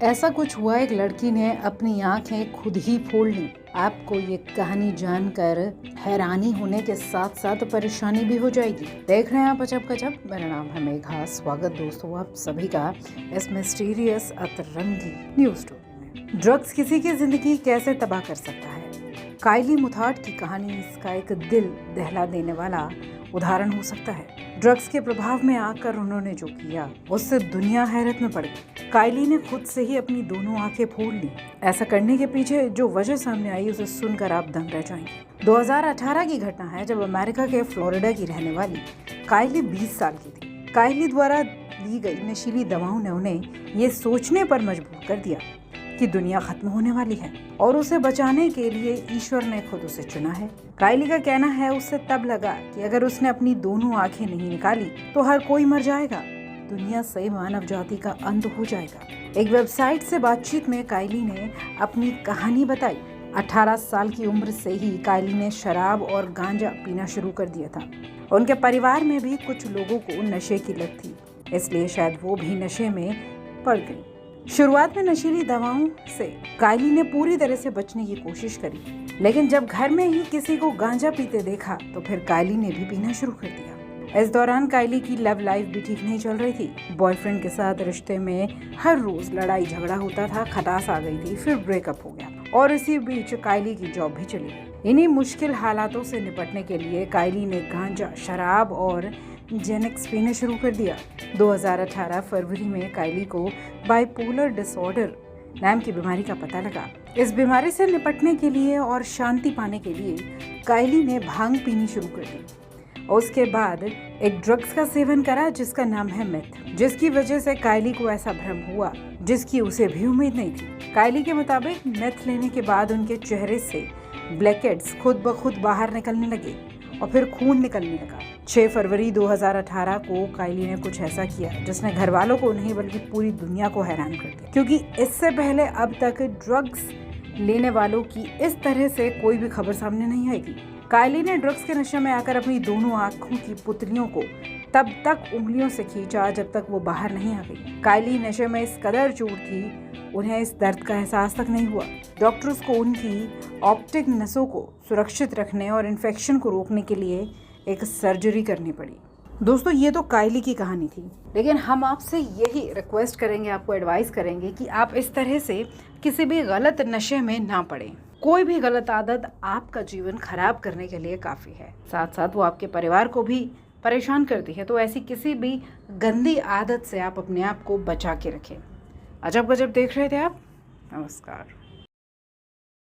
ऐसा कुछ हुआ, एक लड़की ने अपनी आंखें खुद ही फोड़ लीं। आपको ये कहानी जानकर हैरानी होने के साथ साथ परेशानी भी हो जाएगी। देख रहे हैं आप अजब गजब। मेरा नाम है मेघा। स्वागत दोस्तों आप सभी का इस मिस्टीरियस अतरंगी न्यूज स्टोरी में। ड्रग्स किसी की जिंदगी कैसे तबाह कर सकता है, काइली मुथार्ड की कहानी इसका एक दिल दहला देने वाला उदाहरण हो सकता है। ड्रग्स के प्रभाव में आकर उन्होंने जो किया उससे दुनिया हैरत में पड़ गई। काइली ने खुद से ही अपनी दोनों आंखें फोड़ ली। ऐसा करने के पीछे जो वजह सामने आई उसे सुनकर आप दंग रह जाएंगे। 2018 की घटना है जब अमेरिका के फ्लोरिडा की रहने वाली काइली 20 साल की थी। काइली द्वारा ली गई नशीली दवाओं ने उन्हें ये सोचने पर मजबूर कर दिया कि दुनिया खत्म होने वाली है और उसे बचाने के लिए ईश्वर ने खुद उसे चुना है। काइली का कहना है उसे तब लगा कि अगर उसने अपनी दोनों आंखें नहीं निकाली तो हर कोई मर जाएगा, दुनिया से मानव जाति का अंत हो जाएगा। एक वेबसाइट से बातचीत में काइली ने अपनी कहानी बताई। 18 साल की उम्र से ही काइली ने शराब और गांजा पीना शुरू कर दिया था। उनके परिवार में भी कुछ लोगों को नशे की लत थी, इसलिए शायद वो भी नशे में पड़ गई। शुरुआत में नशीली दवाओं से काइली ने पूरी तरह से बचने की कोशिश करी, लेकिन जब घर में ही किसी को गांजा पीते देखा तो फिर काइली ने भी पीना शुरू कर दिया। इस दौरान काइली की लव लाइफ भी ठीक नहीं चल रही थी। बॉयफ्रेंड के साथ रिश्ते में हर रोज लड़ाई झगड़ा होता था, खटास आ गई थी, फिर ब्रेकअप हो गया और इसी बीच काइली की जॉब भी चली गई। इन्हीं मुश्किल हालातों से निपटने के लिए काइली ने गांजा, शराब और जेनेक्स पीना शुरू कर दिया। 2018 फरवरी में काइली को बाइपोलर डिसऑर्डर नाम की बीमारी का पता लगा। इस बीमारी से निपटने के लिए और शांति पाने के लिए काइली ने भांग पीनी शुरू कर दी। उसके बाद एक ड्रग्स का सेवन करा जिसका नाम है मेथ, जिसकी वजह से काइली को ऐसा भ्रम हुआ जिसकी उसे भी उम्मीद नहीं थी। काइली के मुताबिक मेथ लेने के बाद उनके चेहरे से ब्लैकहेड्स खुद ब खुद बाहर निकलने लगे और फिर खून निकलने लगा। 6 फरवरी 2018 को काइली ने कुछ ऐसा किया जिसने घर वालों को नहीं बल्कि पूरी दुनिया को हैरान कर दिया, क्योंकि इससे पहले अब तक ड्रग्स लेने वालों की इस तरह से कोई भी खबर सामने नहीं आई थी। काइली ने ड्रग्स के नशे में आकर अपनी दोनों आंखों की पुतलियों को तब तक उंगलियों से खींचा जब तक वो बाहर नहीं आ गई। काइली नशे में इस कदर चूर थी उन्हें इस दर्द का एहसास तक नहीं हुआ। डॉक्टर्स को उनकी ऑप्टिक नसों को सुरक्षित रखने और इन्फेक्शन को रोकने के लिए एक सर्जरी करनी पड़ी। दोस्तों ये तो काइली की कहानी थी, लेकिन हम आपसे यही रिक्वेस्ट करेंगे, आपको एडवाइस करेंगे कि आप इस तरह से किसी भी गलत नशे में ना पड़ें। कोई भी गलत आदत आपका जीवन खराब करने के लिए काफ़ी है, साथ साथ वो आपके परिवार को भी परेशान करती है। तो ऐसी किसी भी गंदी आदत से आप अपने आप को बचा के रखें। अजब गजब देख रहे थे आप। नमस्कार।